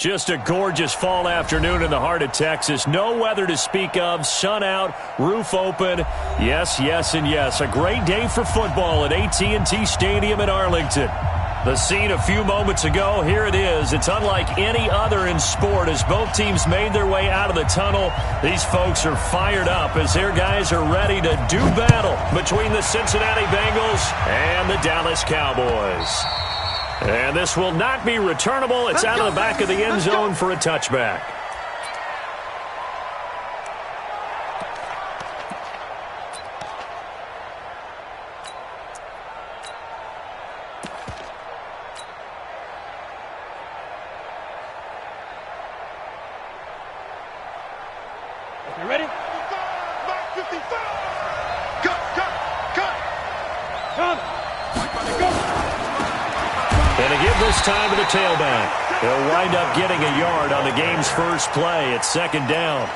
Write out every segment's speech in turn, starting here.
Just a gorgeous fall afternoon in the heart of Texas. No weather to speak of. Sun out, roof open. Yes, yes, and yes. A great day for football at AT&T Stadium in Arlington. The scene a few moments ago, here it is. It's unlike any other in sport as both teams made their way out of the tunnel. These folks are fired up as their guys are ready to do battle between the Cincinnati Bengals and the Dallas Cowboys. And this will not be returnable. It's out of the back of the end zone for a touchback. You ready? And to give this time to the tailback. He'll wind up getting a yard on the game's first play. It's second down.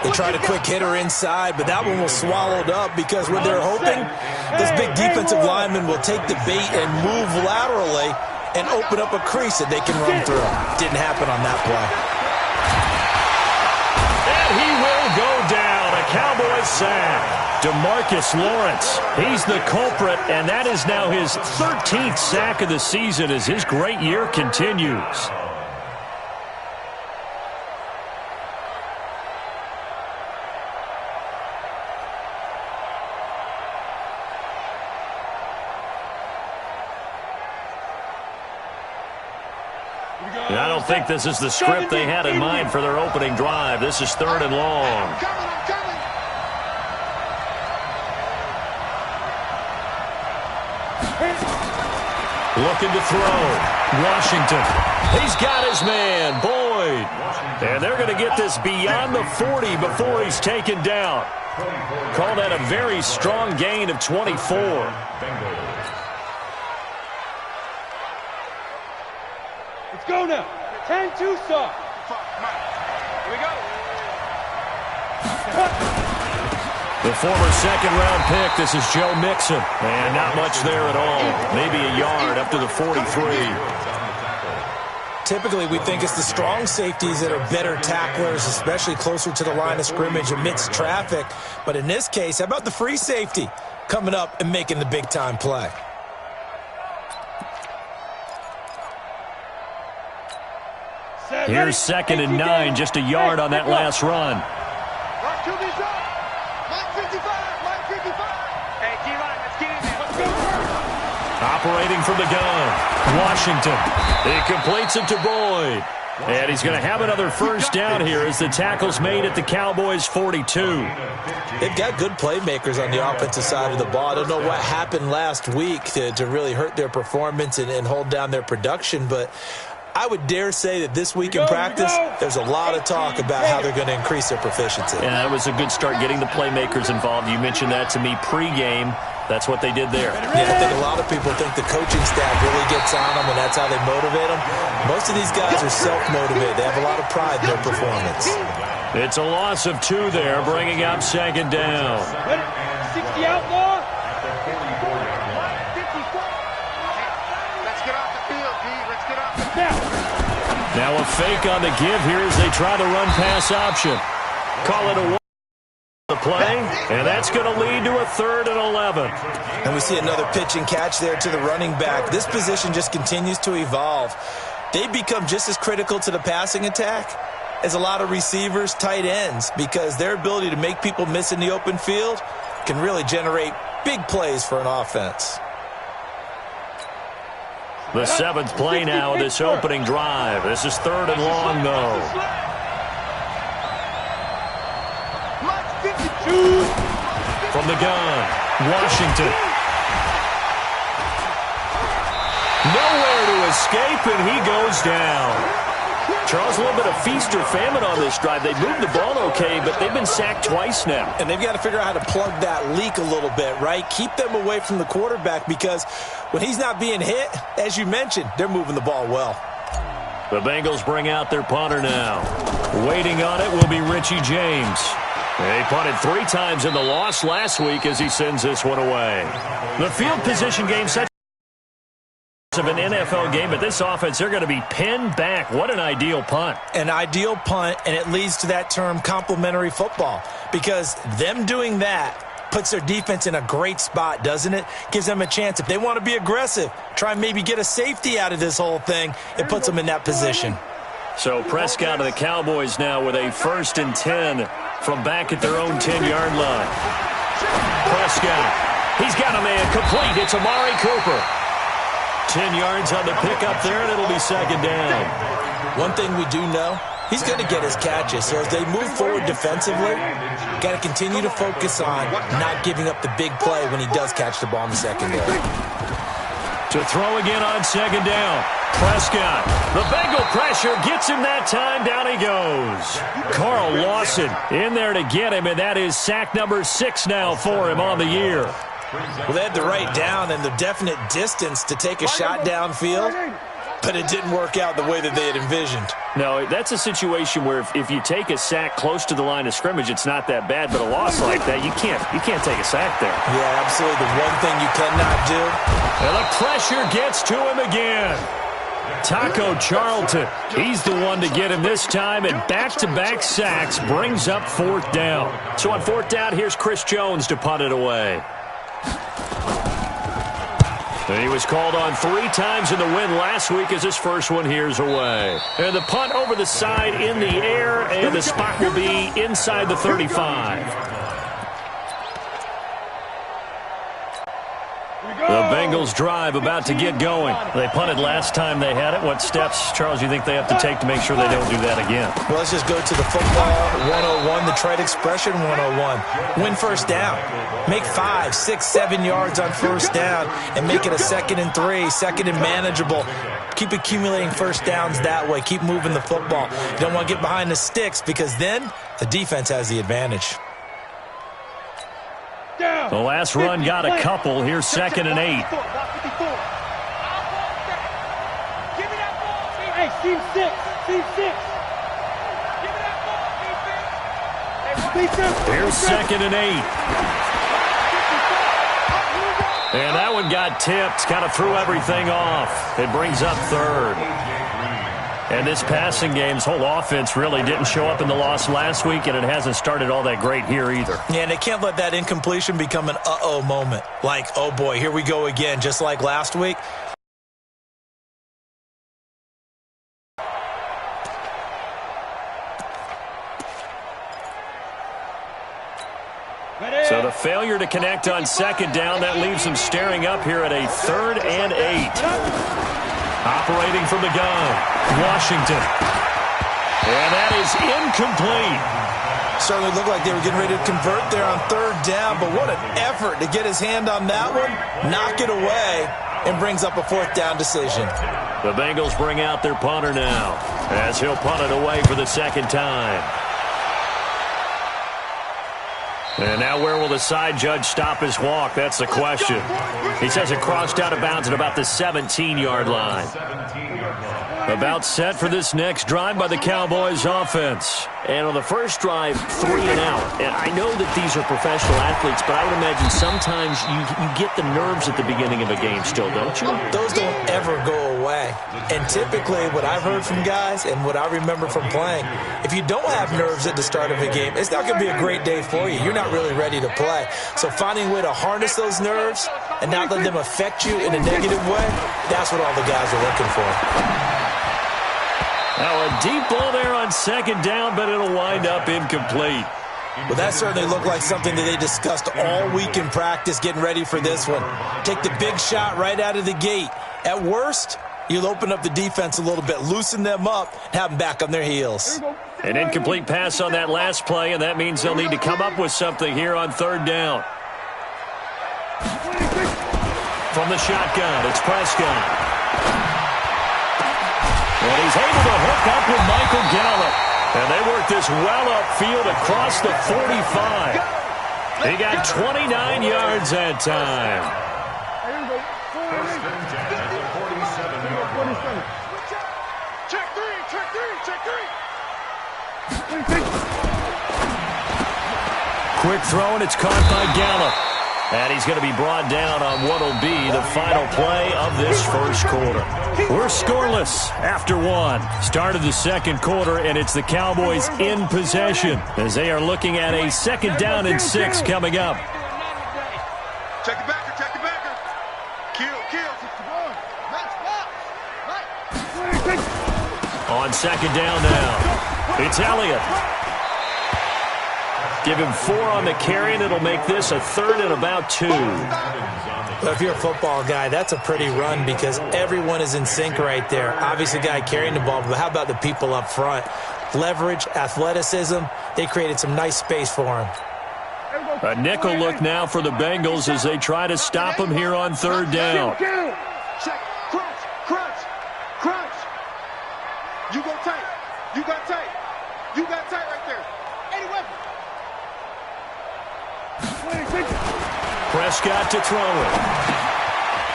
They tried a quick hitter inside, but that one was swallowed up because what they're hoping, this big defensive lineman will take the bait and move laterally and open up a crease that they can run through. Didn't happen on that play. And he will go down. A Cowboys sack. DeMarcus Lawrence, he's the culprit, and that is now his 13th sack of the season as his great year continues. And I don't think this is the script they had in mind for their opening drive. This is third and long. Looking to throw. Washington. He's got his man, Boyd. And they're going to get this beyond the 40 before he's taken down. Call that a very strong gain of 24. Let's go now. 10-2 soft. Here we go. The former second-round pick, this is Joe Mixon. And not much there at all. Maybe a yard up to the 43. Typically, we think it's the strong safeties that are better tacklers, especially closer to the line of scrimmage amidst traffic. But in this case, how about the free safety coming up and making the big-time play? Here's second and 9, just a yard on that last run. Operating from the gun, Washington. He completes it to Boyd. And he's going to have another first down here as the tackle's made at the Cowboys' 42. They've got good playmakers on the offensive side of the ball. I don't know what happened last week to really hurt their performance and hold down their production, but I would dare say that this week in practice, there's a lot of talk about how they're going to increase their proficiency. And that was a good start getting the playmakers involved. You mentioned that to me pregame. That's what they did there. Yeah, I think a lot of people think the coaching staff really gets on them, and that's how they motivate them. Most of these guys are self-motivated. They have a lot of pride in their performance. It's a loss of 2 there, bringing up second down. 60 outlaw. Now a fake on the give here as they try the run-pass option. Call it a 1 the play, and that's going to lead to a 3rd and 11. And we see another pitch and catch there to the running back. This position just continues to evolve. They become just as critical to the passing attack as a lot of receivers, tight ends, because their ability to make people miss in the open field can really generate big plays for an offense. The 7th play now of this opening drive. This is 3rd and long, though. From the gun, Washington. Nowhere to escape, and he goes down. Charles, a little bit of feast or famine on this drive. They moved the ball okay, but they've been sacked twice now. And they've got to figure out how to plug that leak a little bit, right? Keep them away from the quarterback because when he's not being hit, as you mentioned, they're moving the ball well. The Bengals bring out their punter now. Waiting on it will be Richie James. They punted 3 times in the loss last week as he sends this one away. The field position game set of an NFL game, but this offense, they're going to be pinned back. What an ideal punt. An ideal punt, and it leads to that term complementary football, because them doing that puts their defense in a great spot, doesn't it? Gives them a chance. If they want to be aggressive, try and maybe get a safety out of this whole thing, it puts them in that position. So Prescott of the Cowboys now with a 1st and 10 from back at their own 10-yard line. Prescott, he's got a man complete. It's Amari Cooper. 10 yards on the pickup there, and it'll be 2nd down. One thing we do know, he's going to get his catches. So as they move forward defensively, got to continue to focus on not giving up the big play when he does catch the ball in the secondary. To throw again on 2nd down. Prescott, the Bengal pressure gets him that time. Down he goes. Carl Lawson in there to get him, and that is sack number 6 now for him on the year. Well, they had the right down and the definite distance to take a shot downfield, but it didn't work out the way that they had envisioned. No, that's a situation where if you take a sack close to the line of scrimmage, it's not that bad, but a loss like that, you can't take a sack there. Yeah, absolutely. The one thing you cannot do. And the pressure gets to him again. Taco Charlton, he's the one to get him this time, and back-to-back sacks brings up 4th down. So on 4th down, here's Chris Jones to punt it away. And he was called on 3 times in the win last week as his first one here's away. And the punt over the side in the air, and the spot will be inside the 35. The Bengals drive about to get going. They punted last time they had it. What steps, Charles, do you think they have to take to make sure they don't do that again? Well, let's just go to the football 101, the trade expression 101. Win 1st down. Make 5, 6, 7 yards on 1st down and make it a 2nd and 3, 2nd and manageable. Keep accumulating 1st downs that way. Keep moving the football. You don't want to get behind the sticks because then the defense has the advantage. The last run got a couple. Here's 2nd and 8. Hey, team 6. Team 6. Give me that ball, defense. Here's 2nd and 8. And that one got tipped. Kind of threw everything off. It brings up 3rd. And this passing game's whole offense really didn't show up in the loss last week, and it hasn't started all that great here either. Yeah, and they can't let that incompletion become an uh-oh moment. Like, oh boy, here we go again, just like last week. So the failure to connect on 2nd down, that leaves them staring up here at a 3rd and 8. Operating from the gun, Washington. And that is incomplete. Certainly looked like they were getting ready to convert there on 3rd down, but what an effort to get his hand on that one, knock it away, and brings up a 4th down decision. The Bengals bring out their punter now, as he'll punt it away for the 2nd time. And now where will the side judge stop his walk? That's the question. He says it crossed out of bounds at about the 17-yard line. About set for this next drive by the Cowboys offense. And on the first drive, 3 and out. And I know that these are professional athletes, but I would imagine sometimes you get the nerves at the beginning of a game still, don't you? Those don't ever go away. And typically what I've heard from guys and what I remember from playing, if you don't have nerves at the start of a game, it's not going to be a great day for you. You're not really ready to play. So finding a way to harness those nerves and not let them affect you in a negative way, that's what all the guys are looking for. Now a deep ball there on 2nd down, but it'll wind up incomplete. Well, that certainly looked like something that they discussed all week in practice getting ready for this one. Take the big shot right out of the gate. At worst, you'll open up the defense a little bit, loosen them up, and have them back on their heels. An incomplete pass on that last play, and that means they'll need to come up with something here on 3rd down. From the shotgun, it's Prescott. And he's able to hook up with Michael Gallup. And they work this well upfield across the 45. He got 29 yards that time. Check three. Quick throw, and it's caught by Gallup. And he's going to be brought down on what will be the final play of this first quarter. We're scoreless after one. Start of the second quarter, and it's the Cowboys in possession as they are looking at a 2nd down and 6 coming up. Check the backer, check the backer. Kill. On 2nd down now, it's Elliott. Give him 4 on the carry, and it'll make this a 3rd and about 2. Well, if you're a football guy, that's a pretty run because everyone is in sync right there. Obviously, the guy carrying the ball, but how about the people up front? Leverage, athleticism, they created some nice space for him. A nickel look now for the Bengals as they try to stop him here on 3rd down. Check, crunch. You go tight. You got tight right there. Any weapon. Prescott to throw it.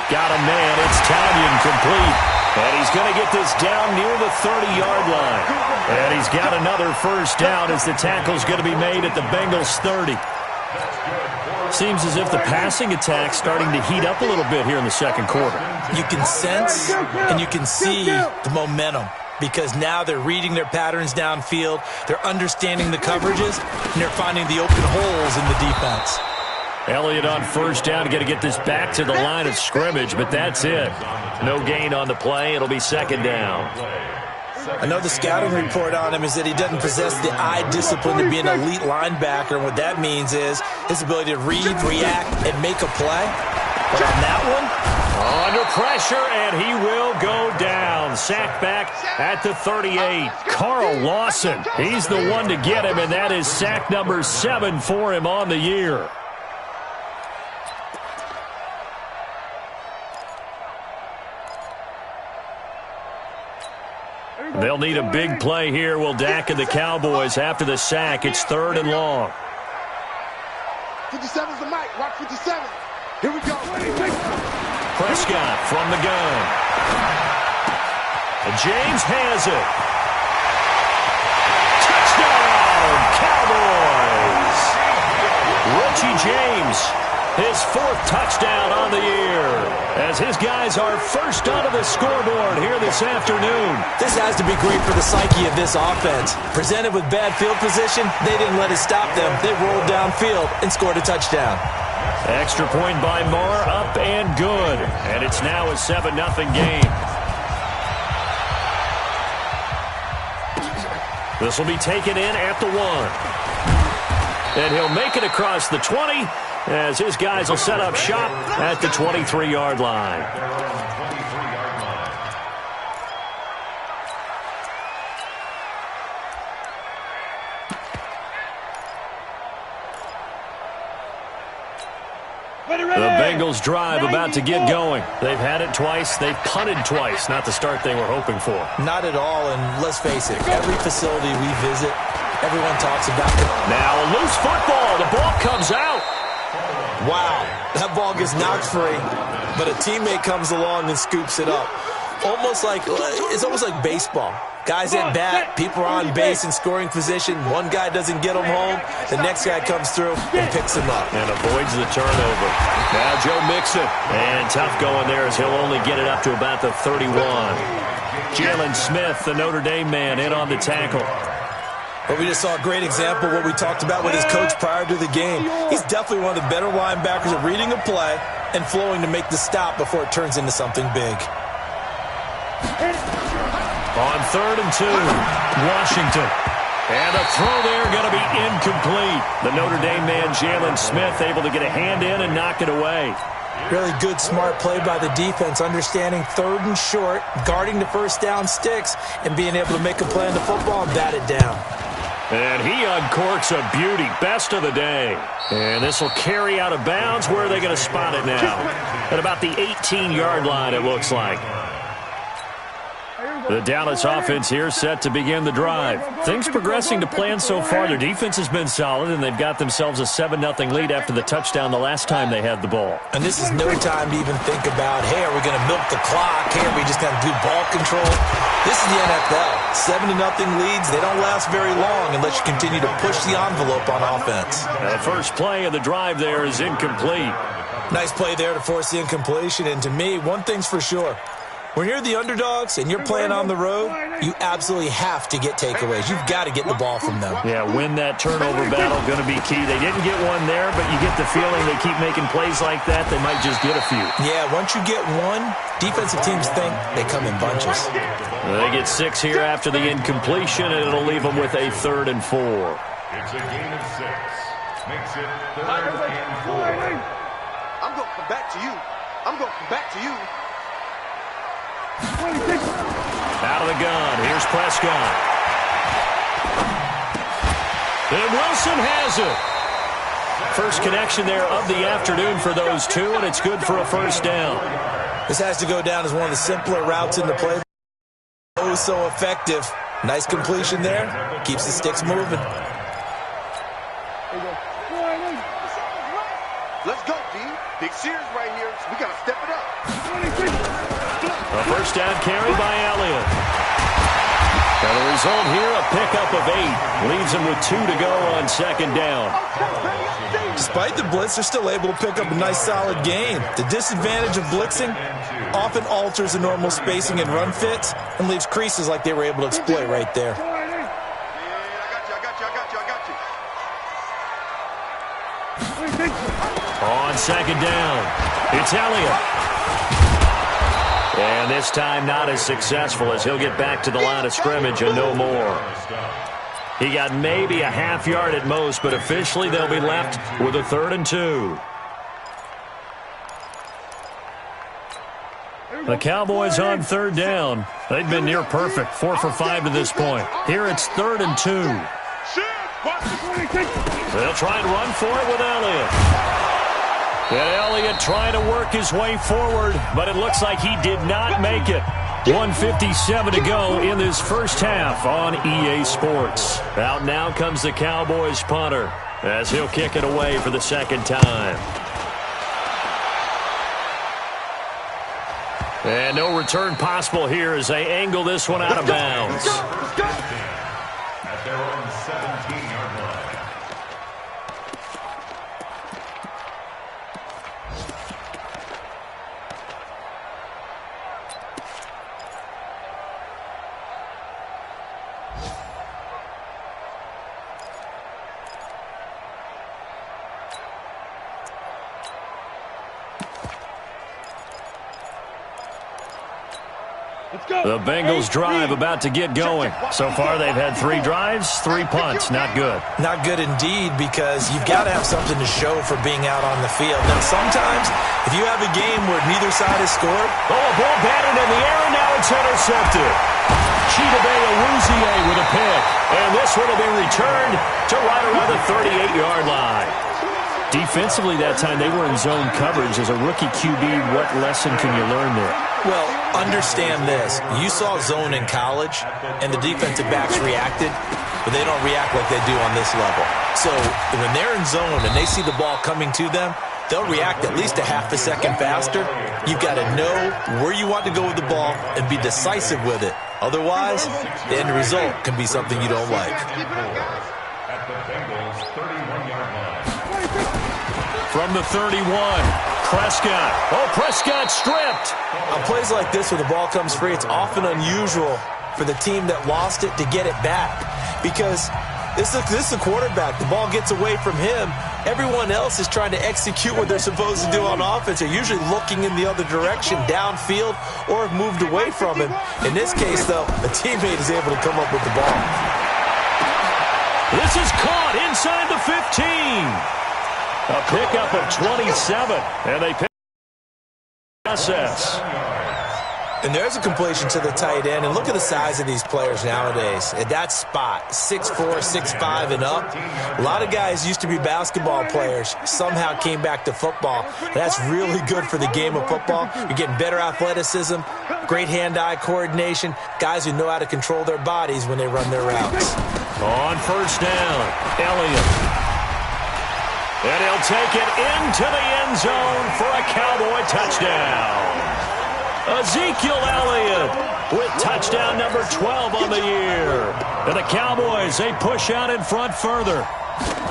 Got a man. It's Tanyan complete. And he's going to get this down near the 30-yard line. And he's got another 1st down as the tackle's going to be made at the Bengals' 30. Seems as if the passing attack's starting to heat up a little bit here in the second quarter. You can sense and you can see the momentum because now they're reading their patterns downfield, they're understanding the coverages, and they're finding the open holes in the defense. Elliott on 1st down, got to get this back to the line of scrimmage, but that's it. No gain on the play. It'll be 2nd down. I know the scouting report on him is that he doesn't possess the eye discipline to be an elite linebacker. And what that means is his ability to read, react, and make a play. But on that one, under pressure, and he will go down. Sack back at the 38. Carl Lawson, he's the one to get him, and that is sack number 7 for him on the year. They'll need a big play here, will Dak and the Cowboys. After the sack, it's 3rd and long. 57's the mic. Rock 57. Here we go. Prescott from the gun. And James has it. Touchdown, Cowboys! Richie James, his 4th touchdown on the year, as his guys are first onto the scoreboard here this afternoon. This has to be great for the psyche of this offense. Presented with bad field position, they didn't let it stop them. They rolled downfield and scored a touchdown. Extra point by Marr, up and good. And it's now a 7-0 game. This will be taken in at the 1. And he'll make it across the 20 as his guys will set up shop at the 23-yard line. The Bengals drive about to get going. They've had it twice. They've punted twice. Not the start they were hoping for. Not at all, and let's face it, every facility we visit, everyone talks about it. Now a loose football. The ball comes out. Wow, that ball gets knocked free, but a teammate comes along and scoops it up. It's almost like baseball. Guys at bat, people are on base in scoring position. One guy doesn't get them home. The next guy comes through and picks him up. And avoids the turnover. Now Joe Mixon. And tough going there as he'll only get it up to about the 31. Jalen Smith, the Notre Dame man, in on the tackle. But we just saw a great example of what we talked about with his coach prior to the game. He's definitely one of the better linebackers at reading a play and flowing to make the stop before it turns into something big. On 3rd and 2, Washington. And a throw there going to be incomplete. The Notre Dame man, Jalen Smith, able to get a hand in and knock it away. Really good, smart play by the defense, understanding 3rd and short, guarding the 1st down sticks, and being able to make a play on the football and bat it down. And he uncorks a beauty, best of the day. And this will carry out of bounds. Where are they going to spot it now? At about the 18-yard line, it looks like. The Dallas offense here set to begin the drive. Things progressing to plan so far. Their defense has been solid, and they've got themselves a 7-0 lead after the touchdown the last time they had the ball. And this is no time to even think about, hey, are we going to milk the clock? Hey, are we just going to do ball control? This is the NFL. 7-0 leads, they don't last very long unless you continue to push the envelope on offense. The first play of the drive there is incomplete. Nice play there to force the incompletion. And to me, one thing's for sure. When you're the underdogs and you're playing on the road, you absolutely have to get takeaways. You've got to get the ball from them. Yeah, win that turnover battle, going to be key. They didn't get one there, but you get the feeling they keep making plays like that, they might just get a few. Yeah, once you get one, defensive teams think they come in bunches. They get 6 here after the incompletion, and it'll leave them with a 3rd and 4. It's a gain of 6. Makes it 3rd and 4. I'm going to come back to you. I'm going to come back to you. Out of the gun. Here's Prescott. And Wilson has it. First connection there of the afternoon for those two, and it's good for a first down. This has to go down as one of the simpler routes in the play. Oh, so effective. Nice completion there. Keeps the sticks moving. Let's go, D. Big series right here. So we got to step it up. A first down carry by Elliott. And the result here, a pickup of 8. Leaves him with 2 to go on 2nd down. Despite the blitz, they're still able to pick up a nice, solid gain. The disadvantage of blitzing often alters the normal spacing and run fits and leaves creases like they were able to exploit right there. On 2nd down, it's Elliott. And this time not as successful as he'll get back to the line of scrimmage and no more. He got maybe a half yard at most, but officially they'll be left with a 3rd and 2. The Cowboys on 3rd down. They've been near perfect, 4 for 5 to this point. Here it's 3rd and 2. They'll try and run for it with Elliott. And Elliott trying to work his way forward, but it looks like he did not make it. 1:57 to go in this first half on EA Sports. Out now comes the Cowboys punter as he'll kick it away for the 2nd time. And no return possible here as they angle this one out of bounds. At their own 17-yard line. The Bengals drive about to get going. So far they've had 3 drives, 3 punts. Not good. Not good indeed, because you've got to have something to show for being out on the field. Now, sometimes, if you have a game where neither side has scored. Oh, a ball batted in the air, and now it's intercepted. Chidobe Awuzie with a pick. And this one will be returned to right around the 38-yard line. Defensively that time, they were in zone coverage. As a rookie QB, what lesson can you learn there? Well, understand this. You saw zone in college, and the defensive backs reacted, but they don't react like they do on this level. So when they're in zone and they see the ball coming to them, they'll react at least a half a second faster. You've got to know where you want to go with the ball and be decisive with it. Otherwise, the end result can be something you don't like. At the Bengals' 31-yard line. From the 31, Prescott. Oh, Prescott stripped. On plays like this where the ball comes free, it's often unusual for the team that lost it to get it back. Because this is the quarterback. The ball gets away from him. Everyone else is trying to execute what they're supposed to do on offense. They're usually looking in the other direction, downfield, or have moved away from him. In this case, though, a teammate is able to come up with the ball. This is caught inside the 15. A pickup of 27, and they pick the process. And there's a completion to the tight end. And look at the size of these players nowadays. At that spot, 6'4", 6'5", and up. A lot of guys used to be basketball players, somehow came back to football. And that's really good for the game of football. You're getting better athleticism, great hand-eye coordination, guys who know how to control their bodies when they run their routes. On first down, Elliott. And he'll take it into the end zone for a Cowboy touchdown. Ezekiel Elliott with touchdown number 12 on the year. And the Cowboys, they push out in front further.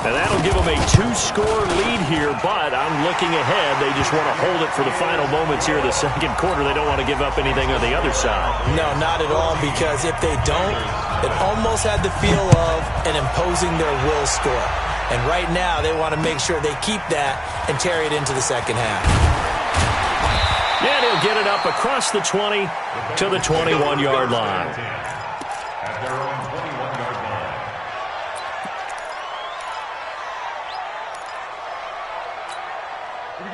And that'll give them a 2-score lead here, but I'm looking ahead. They just want to hold it for the final moments here of the second quarter. They don't want to give up anything on the other side. No, not at all, because if they don't, it almost had the feel of an imposing their will score. And right now, they want to make sure they keep that and carry it into the second half. And he'll get it up across the 20 to the 21-yard line. At their own 21-yard line.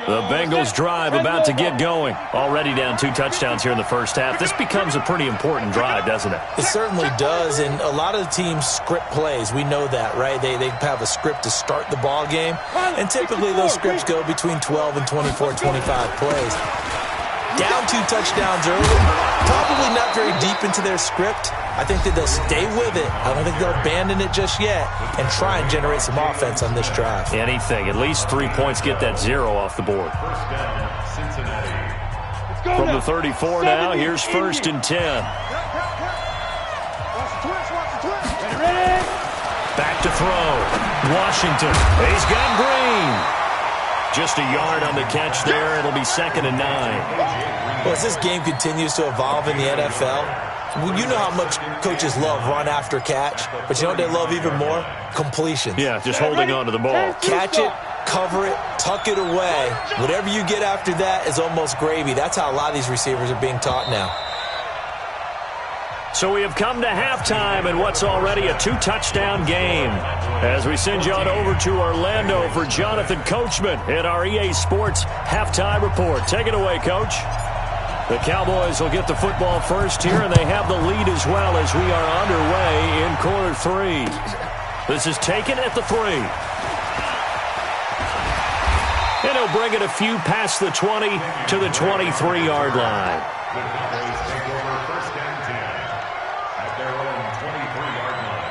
The Bengals drive about to get going. Already down 2 touchdowns here in the first half. This becomes a pretty important drive, doesn't it? It certainly does, and a lot of the teams script plays. We know that, right? They have a script to start the ball game, and typically those scripts go between 12 and 24, 25 plays. Down 2 touchdowns early, probably not very deep into their script. I think that they'll stay with it. I don't think they'll abandon it just yet and try and generate some offense on this drive. Anything. At least 3 points, get that 0 off the board. First down, Cincinnati. From the 34 now, here's 1st and 10. Back to throw. Washington. He's got Green. Just a yard on the catch there. It'll be 2nd and 9. Well, as this game continues to evolve in the NFL, well, you know how much coaches love run after catch, but you know what they love even more? Completion. Yeah, just holding on to the ball. Catch it, cover it, tuck it away. Whatever you get after that is almost gravy. That's how a lot of these receivers are being taught now. So we have come to halftime in what's already a 2-touchdown game. As we send you on over to Orlando for Jonathan Coachman in our EA Sports Halftime Report. Take it away, Coach. The Cowboys will get the football first here, and they have the lead as well as we are underway in quarter 3. This is taken at the 3. And he'll bring it a few past the 20 to the 23-yard line. The Cowboys take over 1st and 10 at their own 23-yard line.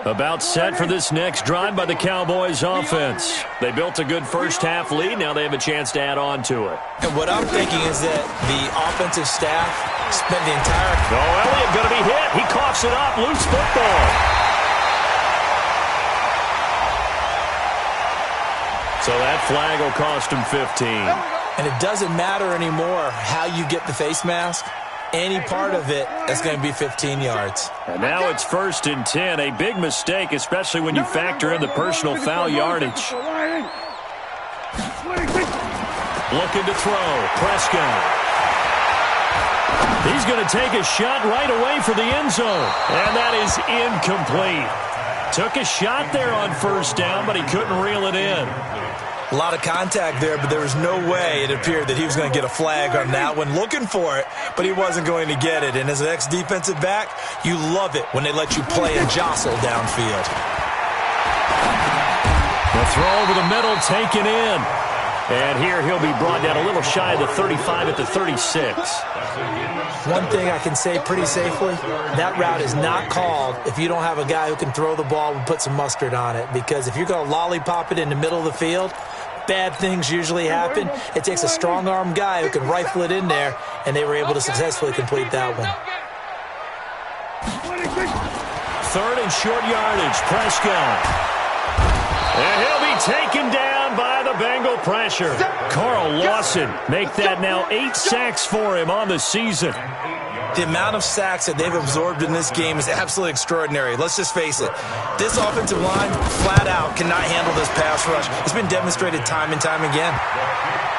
About set for this next drive by the Cowboys offense. They built a good first half lead. Now they have a chance to add on to it. And what I'm thinking is that the offensive staff spent the entire... Oh, Elliott going to be hit. He coughs it up. Loose football. So that flag will cost him 15. And it doesn't matter anymore how you get the face mask. Any part of it, that's going to be 15 yards. And now it's 1st and 10. A big mistake, especially when you factor in the personal foul yardage. Looking to throw. Prescott. He's going to take a shot right away for the end zone. And that is incomplete. Took a shot there on 1st down, but he couldn't reel it in. A lot of contact there, but there was no way it appeared that he was going to get a flag on that one. Looking for it, but he wasn't going to get it. And as an ex-defensive back, you love it when they let you play and jostle downfield. The throw over the middle taken in. And here he'll be brought down a little shy of the 35 at the 36. One thing I can say pretty safely, that route is not called if you don't have a guy who can throw the ball and put some mustard on it. Because if you're going to lollipop it in the middle of the field, bad things usually happen. It takes a strong-arm guy who can rifle it in there, and they were able to successfully complete that one. 3rd and short yardage, Prescott. And he'll be taken down by the Bengal pressure. Carl Lawson make that now 8 sacks for him on the season. The amount of sacks that they've absorbed in this game is absolutely extraordinary. Let's just face it. This offensive line, flat out, cannot handle this pass rush. It's been demonstrated time and time again.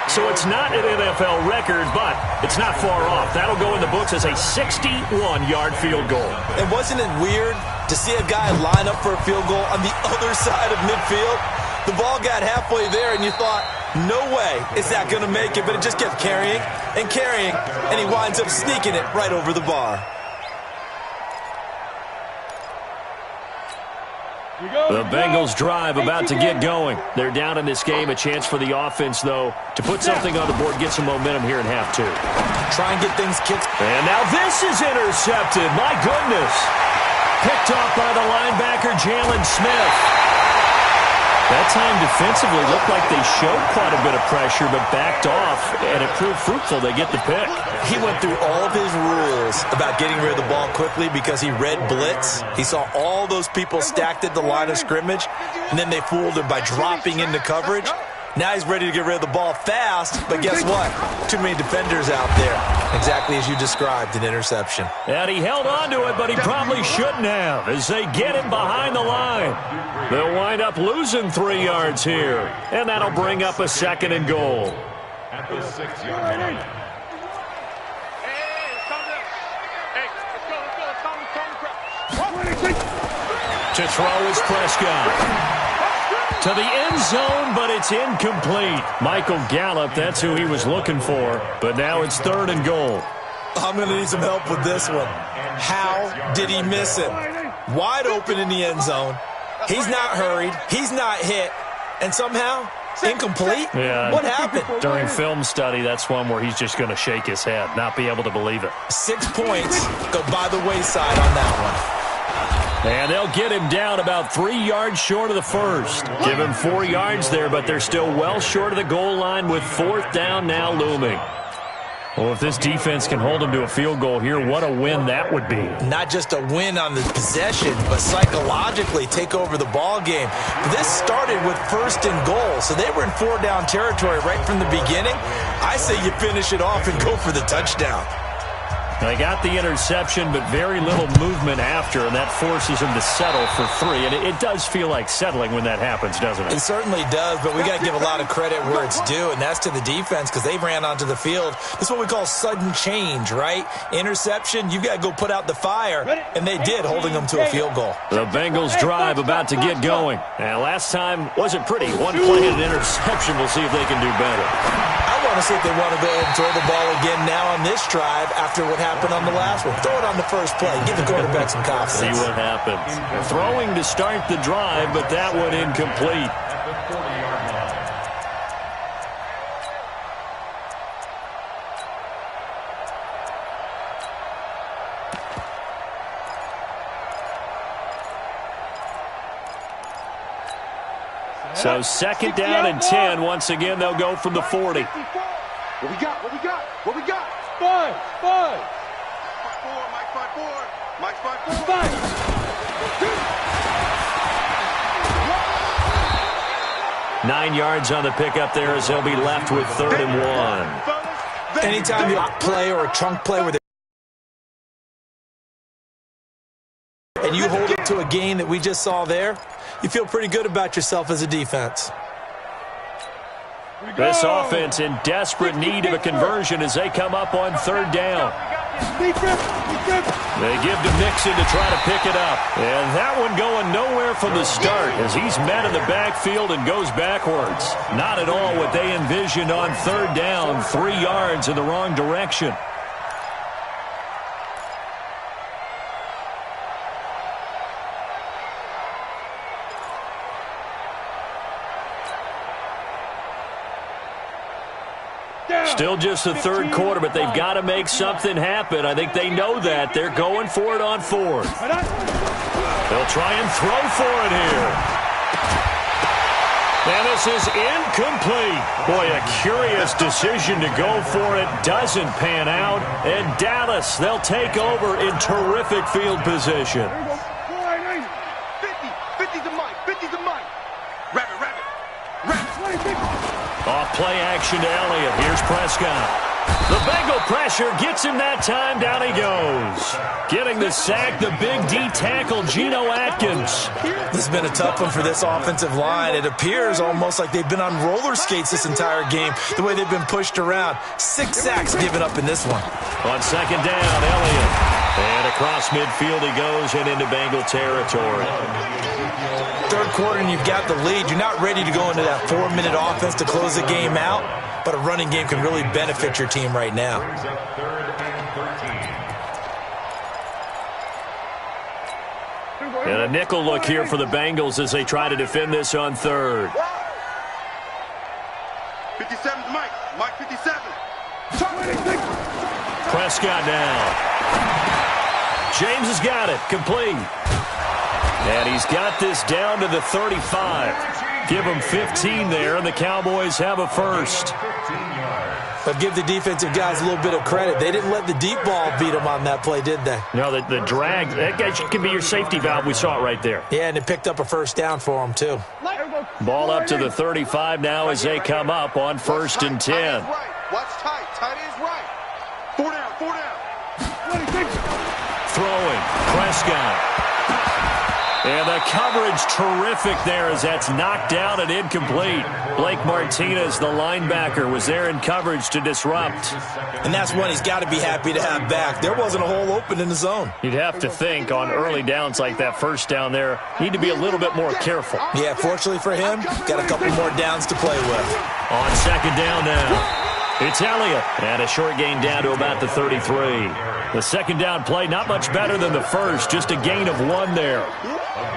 So it's not an NFL record, but it's not far off. That'll go in the books as a 61-yard field goal. And wasn't it weird to see a guy line up for a field goal on the other side of midfield? The ball got halfway there, and you thought, no way is that going to make it, but it just kept carrying, and he winds up sneaking it right over the bar. The Bengals drive about to get going. They're down in this game. A chance for the offense, though, to put something on the board, get some momentum here in half two. Try and get things kicked. And now this is intercepted. My goodness. Picked off by the linebacker, Jalen Smith. That time defensively looked like they showed quite a bit of pressure, but backed off, and it proved fruitful. They get the pick. He went through all of his rules about getting rid of the ball quickly because he read blitz. He saw all those people stacked at the line of scrimmage, and then they fooled him by dropping into coverage. Now he's ready to get rid of the ball fast, but guess what? Too many defenders out there. Exactly as you described, an interception. And he held on to it, but he probably shouldn't have as they get him behind the line. They'll wind up losing 3 yards here, and that'll bring up a 2nd and goal. At the 6-yard line. To throw is Prescott. To the end zone, but it's incomplete. Michael Gallup, that's who he was looking for. But now it's 3rd and goal. I'm going to need some help with this one. How did he miss him? Wide open in the end zone. He's not hurried. He's not hit. And somehow, incomplete? Yeah. What happened? During film study, that's one where he's just going to shake his head, not be able to believe it. 6 points go by the wayside on that one. And they'll get him down about 3 yards short of the first. Give him 4 yards there, but they're still well short of the goal line with 4th down now looming. Well, if this defense can hold him to a field goal here, what a win that would be. Not just a win on the possession, but psychologically take over the ball game. This started with 1st and goal, so they were in 4-down territory right from the beginning. I say you finish it off and go for the touchdown. They got the interception, but very little movement after, and that forces him to settle for 3. And it does feel like settling when that happens, doesn't it? It certainly does, but we got to give a lot of credit where it's due, and that's to the defense because they ran onto the field. This is what we call sudden change, right? Interception, you got to go put out the fire, and they did, holding them to a field goal. The Bengals drive about to get going. And last time wasn't pretty. 1 play and an interception. We'll see if they can do better. I want to see if they want to go ahead and throw the ball again now on this drive after what happened on the last one. Throw it on the first play. Give the quarterback some confidence. See what happens. Throwing to start the drive, but that one incomplete. At the 40-yard line. So 2nd down and 10. Once again, they'll go from the 40. What we got? What we got? What we got? 5. 5. 5-4, Mike 5-4. Mike 5-4. 5. 9 yards on the pickup there as they'll be left with 3rd and 1. Anytime you play or a chunk play where and you hold it to a gain that we just saw there, you feel pretty good about yourself as a defense. This offense in desperate need of a conversion as they come up on 3rd down. They give to Mixon to try to pick it up. And that one going nowhere from the start as he's met in the backfield and goes backwards. Not at all what they envisioned on 3rd down. 3 yards in the wrong direction. Still just the 3rd quarter, but they've got to make something happen. I think they know that. They're going for it on 4th. They'll try and throw for it here. And this is incomplete. Boy, a curious decision to go for it. Doesn't pan out. And Dallas, they'll take over in terrific field position. 50 to Mike. 50 to Mike. Rabbit. Off play action to Elliott. Here's Prescott. The Bengal pressure gets him that time. Down he goes. Getting the sack, the big D tackle, Geno Atkins. This has been a tough one for this offensive line. It appears almost like they've been on roller skates this entire game, the way they've been pushed around. 6 sacks given up in this one. On second down, Elliott. And across midfield he goes and into Bengal territory. Third quarter and you've got the lead. You're not ready to go into that 4-minute offense to close the game out, but a running game can really benefit your team right now. And a nickel look here for the Bengals as they try to defend this on third. 57's Mike. Mike 57. Prescott now. James has got it. Complete. And he's got this down to the 35. Give them 15 there, and the Cowboys have a first. But give the defensive guys a little bit of credit. They didn't let the deep ball beat them on that play, did they? No, the drag, that can be your safety valve. We saw it right there. Yeah, and it picked up a first down for them, too. Ball up to the 35 now as they come up on 1st and 10. Watch tight. Tight is right. 4 down. 4 down. Throwing. Prescott. And the coverage terrific there as that's knocked down and incomplete. Blake Martinez, the linebacker, was there in coverage to disrupt. And that's one he's got to be happy to have back. There wasn't a hole open in the zone. You'd have to think on early downs like that first down there, need to be a little bit more careful. Yeah, fortunately for him, got a couple more downs to play with. On second down now. It's Elliott, and a short gain down to about the 33. The second down play, not much better than the first, just a gain of 1 there.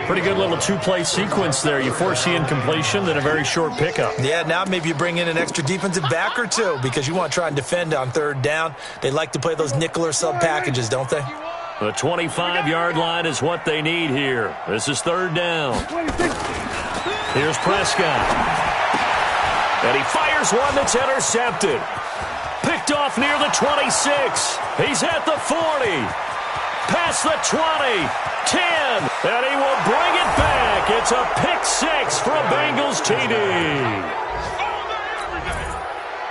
Pretty good little 2-play sequence there. You force the incompletion, then a very short pickup. Yeah, now maybe you bring in an extra defensive back or two because you want to try and defend on third down. They like to play those nickel or sub packages, don't they? The 25-yard line is what they need here. This is third down. Here's Prescott. And he fires one that's intercepted. Picked off near the 26. He's at the 40. Past the 20. 10. And he will bring it back. It's a pick 6 for a Bengals TD.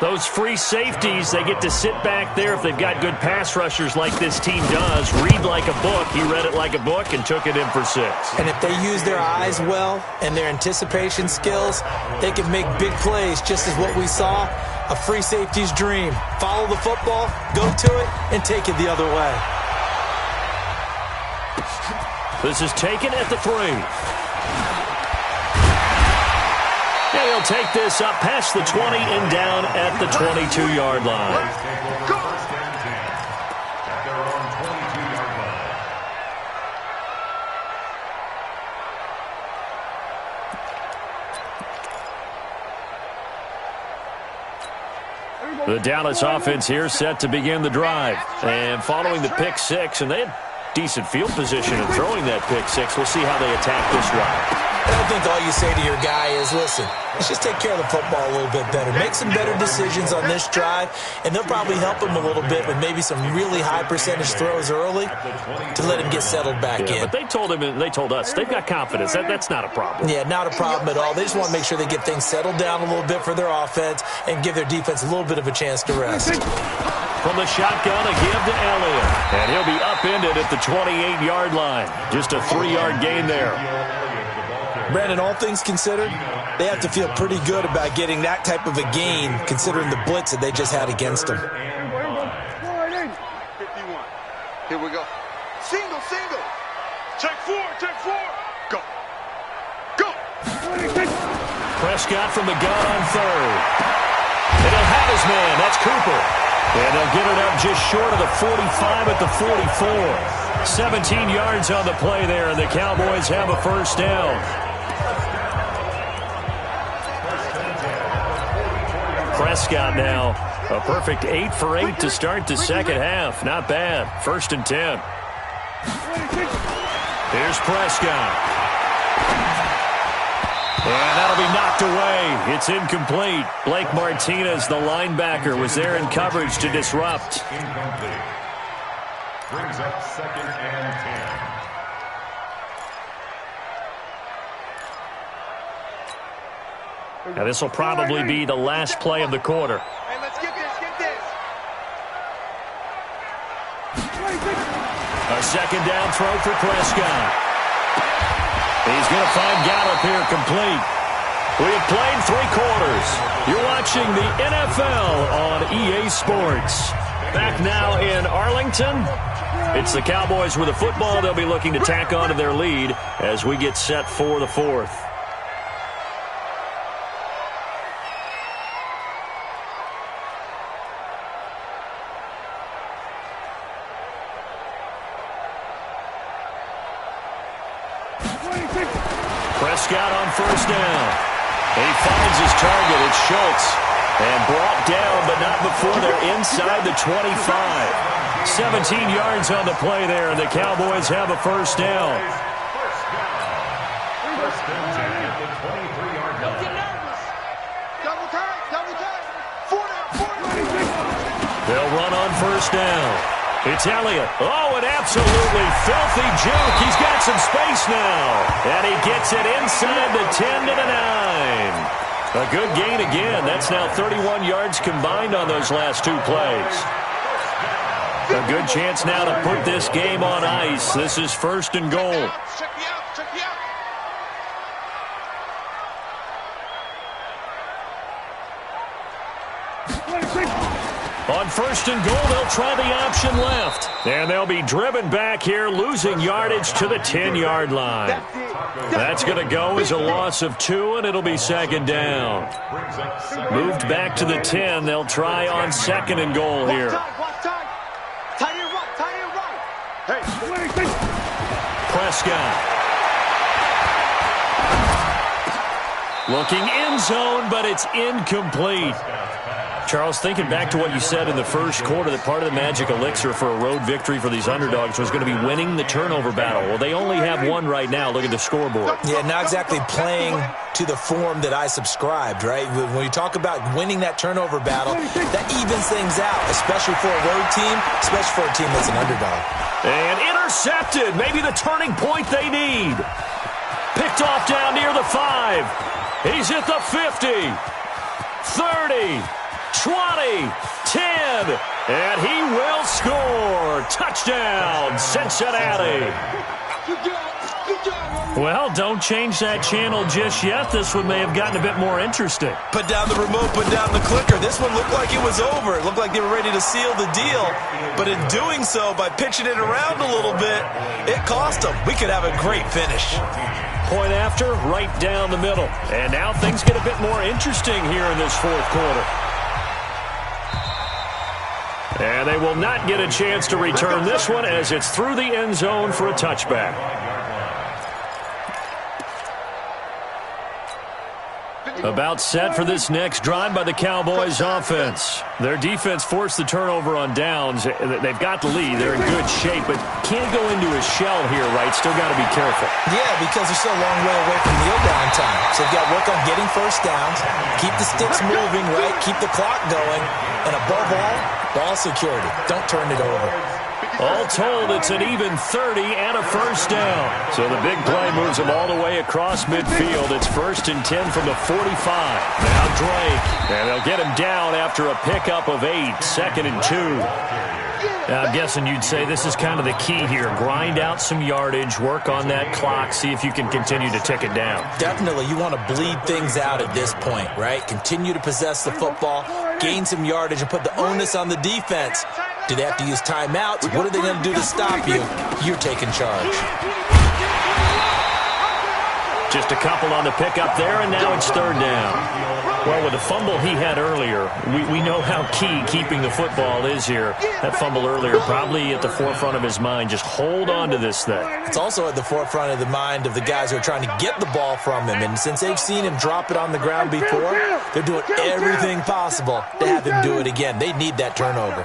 Those free safeties, they get to sit back there if they've got good pass rushers like this team does. Read like a book. He read it like a book and took it in for 6. And if they use their eyes well and their anticipation skills, they can make big plays, just as what we saw. A free safety's dream. Follow the football, go to it, and take it the other way. This is taken at the 3. And he'll take this up past the 20 and down at the 22-yard line. The Dallas offense here set to begin the drive. And following the pick 6, and they had decent field position in throwing that pick 6. We'll see how they attack this drive. I don't think all you say to your guy is, listen, let's just take care of the football a little bit better. Make some better decisions on this drive, and they'll probably help him a little bit with maybe some really high percentage throws early to let him get settled back in. But they told him, and they told us, they've got confidence. That's not a problem. Yeah, not a problem at all. They just want to make sure they get things settled down a little bit for their offense and give their defense a little bit of a chance to rest. From the shotgun, a give to Elliott. And he'll be upended at the 28-yard line. Just a 3-yard gain there. Brandon, all things considered, they have to feel pretty good about getting that type of a gain considering the blitz that they just had against them. 51. Here we go. Single. Check 4. Go. Prescott from the gun on third. And he'll have his man. That's Cooper. And they'll get it up just short of the 45 at the 44. 17 yards on the play there, and the Cowboys have a first down. Prescott now, a perfect 8 for 8 to start the second half. Not bad. 1st and 10. Here's Prescott. And that'll be knocked away. It's incomplete. Blake Martinez, the linebacker, was there in coverage to disrupt. Incomplete. Brings up 2nd and 10. Now this will probably be the last play of the quarter. Hey, let's get this. A second down throw for Prescott. He's going to find Gallup here complete. We have played 3 quarters. You're watching the NFL on EA Sports. Back now in Arlington. It's the Cowboys with the football. They'll be looking to tack on to their lead as we get set for the 4th. Prescott on first down. He finds his target. It's Schultz. And brought down, but not before they're inside the 25. 17 yards on the play there, and the Cowboys have a first down. First and 10 at the 23-yard line. Double time. 4 down. They'll run on first down. It's Elliott. Oh, an absolutely filthy juke. He's got some space now. And he gets it inside the 10 to the 9. A good gain again. That's now 31 yards combined on those last 2 plays. A good chance now to put this game on ice. This is first and goal. Check me out. On first and goal, they'll try the option left. And they'll be driven back here, losing yardage to the 10-yard line. That's going to go as a loss of 2, and it'll be second down. Moved back to the 10. They'll try on second and goal here. Tight end right. Hey. Prescott. Looking end zone, but it's incomplete. Charles, thinking back to what you said in the first quarter, that part of the magic elixir for a road victory for these underdogs was going to be winning the turnover battle. Well, they only have one right now. Look at the scoreboard. Yeah, not exactly playing to the form that I subscribed, right? When you talk about winning that turnover battle, that evens things out, especially for a road team, especially for a team that's an underdog. And intercepted. Maybe the turning point they need. Picked off down near the 5. He's at the 50. 30. 20, 10, and he will score. Touchdown, Cincinnati. Well, don't change that channel just yet. This one may have gotten a bit more interesting. Put down the remote, put down the clicker. This one looked like it was over. It looked like they were ready to seal the deal. But in doing so, by pitching it around a little bit, it cost them. We could have a great finish. Point after, right down the middle. And now things get a bit more interesting here in this 4th quarter. And they will not get a chance to return this one as it's through the end zone for a touchback. About set for this next drive by the Cowboys offense. Their defense forced the turnover on downs. They've got the lead. They're in good shape, but can't go into a shell here, right? Still got to be careful. Yeah, because they're still a long way away from kneel down time. So they've got to work on getting first downs, keep the sticks moving, right? Keep the clock going, and above all, ball security. Don't turn it over. All told, it's an even 30 and a first down. So the big play moves them all the way across midfield. It's first and 10 from the 45. Now Drake. And they'll get him down after a pickup of 8. Second and 2. I'm guessing you'd say this is kind of the key here. Grind out some yardage, work on that clock, see if you can continue to tick it down. Definitely. You want to bleed things out at this point, right? Continue to possess the football, gain some yardage, and put the onus on the defense. Do they have to use timeouts? What are they going to do to stop you? You're taking charge. Just a couple on the pickup there, and now it's third down. Well, with the fumble he had earlier, we know how key keeping the football is here. That fumble earlier probably at the forefront of his mind. Just hold on to this thing. It's also at the forefront of the mind of the guys who are trying to get the ball from him. And since they've seen him drop it on the ground before, they're doing everything possible to have him do it again. They need that turnover.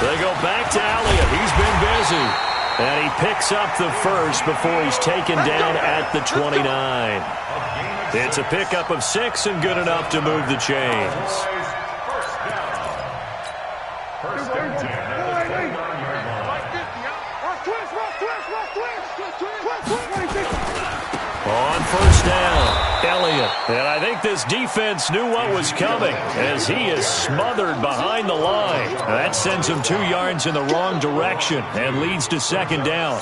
They go back to Elliott. He's been busy. And he picks up the first before he's taken down at the 29. It's a pickup of 6 and good enough to move the chains. First and 10 at the 29-yard line. On first down. Elliott. And I think this defense knew what was coming as he is smothered behind the line. That sends him 2 yards in the wrong direction and leads to second down.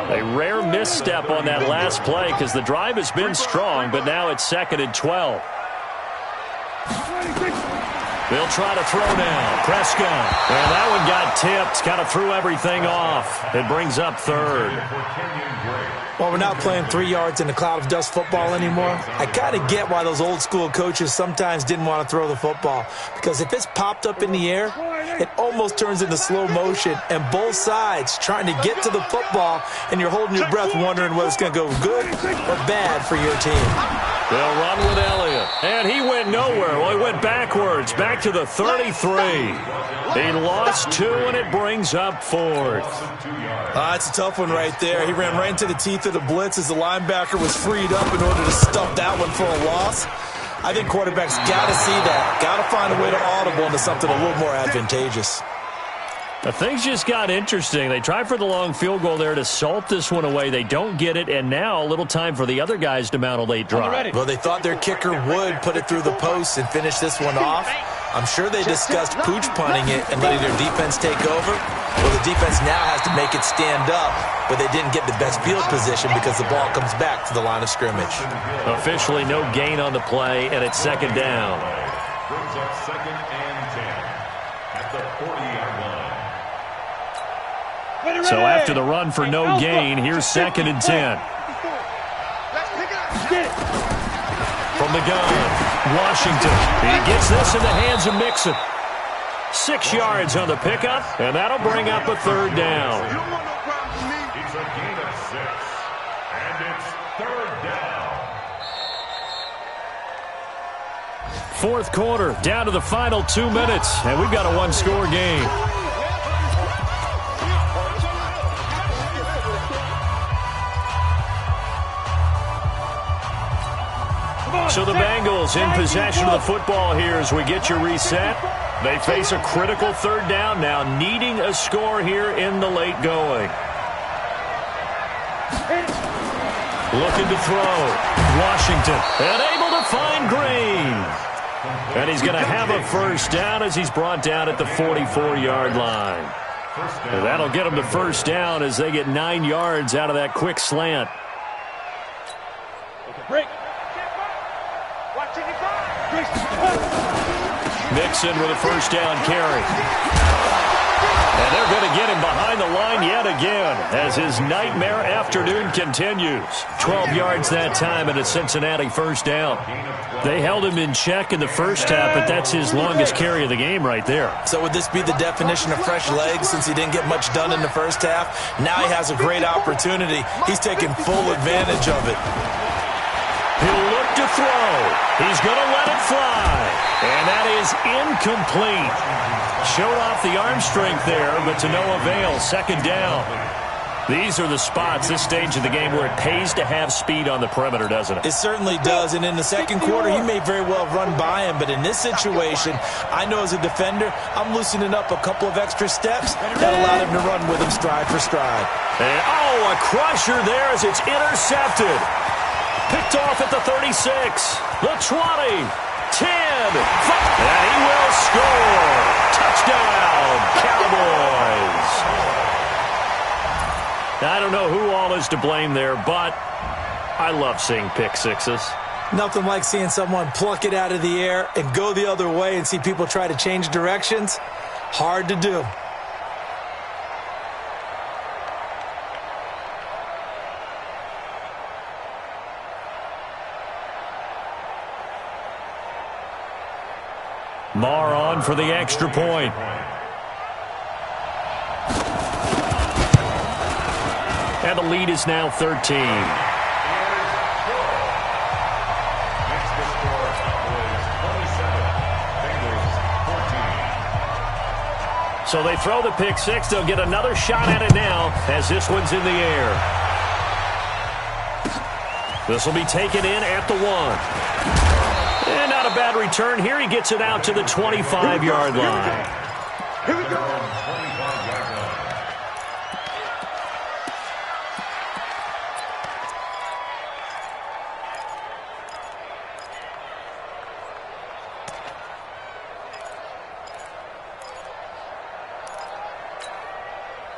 A rare misstep on that last play because the drive has been strong, but now it's 2nd and 12. They'll try to throw now. Prescott. And that one got tipped. Kind of threw everything off. It brings up 3rd. Well, we're not playing 3 yards in a cloud of dust football anymore. I kind of get why those old school coaches sometimes didn't want to throw the football. Because if it's popped up in the air, it almost turns into slow motion. And both sides trying to get to the football, and you're holding your breath wondering whether it's going to go good or bad for your team. They'll run with Elliott. And he went nowhere. Well, he went backwards, back to the 33. He lost 2, and it brings up 4th. It's a tough one right there. He ran right into the teeth of the blitz as the linebacker was freed up in order to stuff that one for a loss. I think quarterbacks got to see that. Got to find a way to audible into something a little more advantageous. Things just got interesting. They tried for the long field goal there to salt this one away. They don't get it, and now a little time for the other guys to mount a late drive. Well, they thought their kicker would put it through the post and finish this one off. I'm sure they discussed pooch punting it and letting their defense take over. Well, the defense now has to make it stand up, but they didn't get the best field position because the ball comes back to the line of scrimmage. Officially no gain on the play, and it's 2nd down. Brings up 2nd and 10 at the 40-yard line. So after the run for no gain, here's 2nd and 10. From the gun, Washington. He gets this in the hands of Mixon. 6 yards on the pickup, and that'll bring up a 3rd down. It's a gain of 6, and it's 3rd down. 4th quarter, down to the final 2 minutes, and we've got a 1-score game. So the Bengals in possession of the football here as we get your reset. They face a critical 3rd down now, needing a score here in the late going. Looking to throw. Washington, and able to find Green. And he's going to have a 1st down as he's brought down at the 44-yard line. And that'll get him to 1st down as they get 9 yards out of that quick slant. Mixon with a 1st down carry. And they're going to get him behind the line yet again as his nightmare afternoon continues. 12 yards that time and a Cincinnati 1st down. They held him in check in the first half, but that's his longest carry of the game right there. So would this be the definition of fresh legs since he didn't get much done in the first half? Now he has a great opportunity. He's taking full advantage of it. He'll look to throw. He's going to let it fly. And that is incomplete. Showed off the arm strength there, but to no avail. 2nd down. These are the spots, this stage of the game, where it pays to have speed on the perimeter, doesn't it? It certainly does. And in the 2nd quarter, he may very well run by him. But in this situation, I know as a defender, I'm loosening up a couple of extra steps that allowed him to run with him stride for stride. And, a crusher there as it's intercepted. Picked off at the 36, the 20, 10, 5, and he will score. Touchdown, Cowboys. Now, I don't know who all is to blame there, but I love seeing pick sixes. Nothing like seeing someone pluck it out of the air and go the other way and see people try to change directions. Hard to do. Marr on for the extra point. And the lead is now 13. So they throw the pick six. They'll get another shot at it now as this one's in the air. This will be taken in at the 1. And not a bad return here. He gets it out to the 25-yard line. Here we go.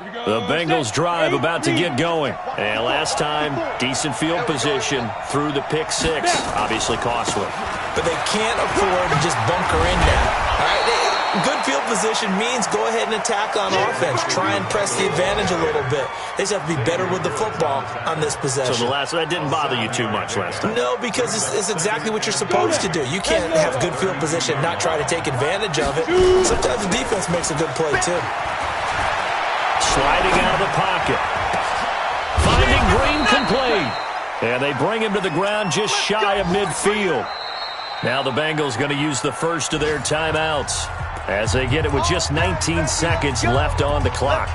The Bengals drive about to get going. And last time, decent field position through the pick six. Obviously costly. But they can't afford to just bunker in now. All right? Good field position means go ahead and attack on offense. Try and press the advantage a little bit. They just have to be better with the football on this possession. So that didn't bother you too much last time? No, because it's exactly what you're supposed to do. You can't have good field position and not try to take advantage of it. Sometimes the defense makes a good play, too. Sliding out of the pocket. Finding Green complete. And they bring him to the ground just shy of midfield. Now the Bengals going to use the first of their timeouts as they get it with just 19 seconds left on the clock.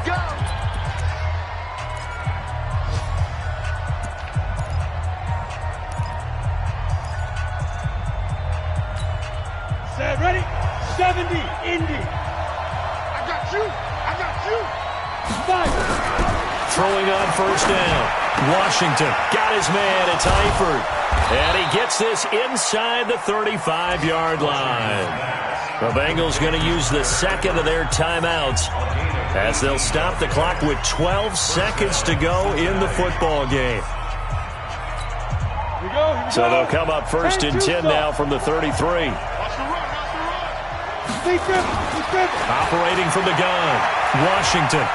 Set, ready? 70, Indy. I got you. I got you. 5. Throwing on first down. Washington got his man. It's Eifert. And he gets this inside the 35-yard line. The Bengals going to use the second of their timeouts as they'll stop the clock with 12 seconds to go in the football game. Here we go. So they'll come up first and 10 now from the 33. Watch the run. Watch the run. Operating from the gun. Washington.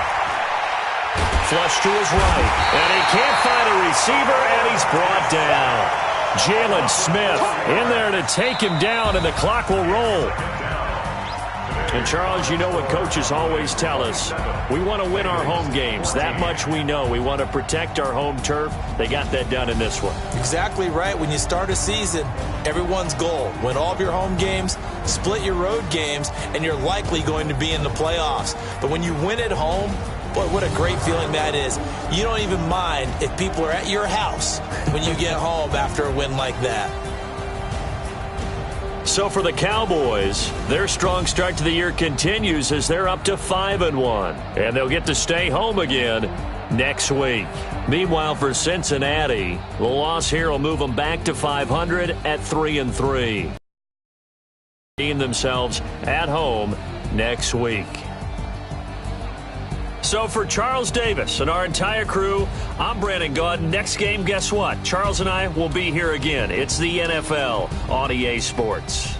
Flush to his right. And he can't find a receiver, and he's brought down. Jalen Smith in there to take him down, and the clock will roll. And, Charles, you know what coaches always tell us. We want to win our home games. That much we know. We want to protect our home turf. They got that done in this one. Exactly right. When you start a season, everyone's goal, win all of your home games, split your road games, and you're likely going to be in the playoffs. But when you win at home, boy, what a great feeling that is. You don't even mind if people are at your house when you get home after a win like that. So for the Cowboys, their strong start to the year continues as they're up to 5-1. And they'll get to stay home again next week. Meanwhile, for Cincinnati, the loss here will move them back to 500 at 3-3. Themselves at home next week. So for Charles Davis and our entire crew, I'm Brandon Gaudin. Next game, guess what? Charles and I will be here again. It's the NFL on EA Sports.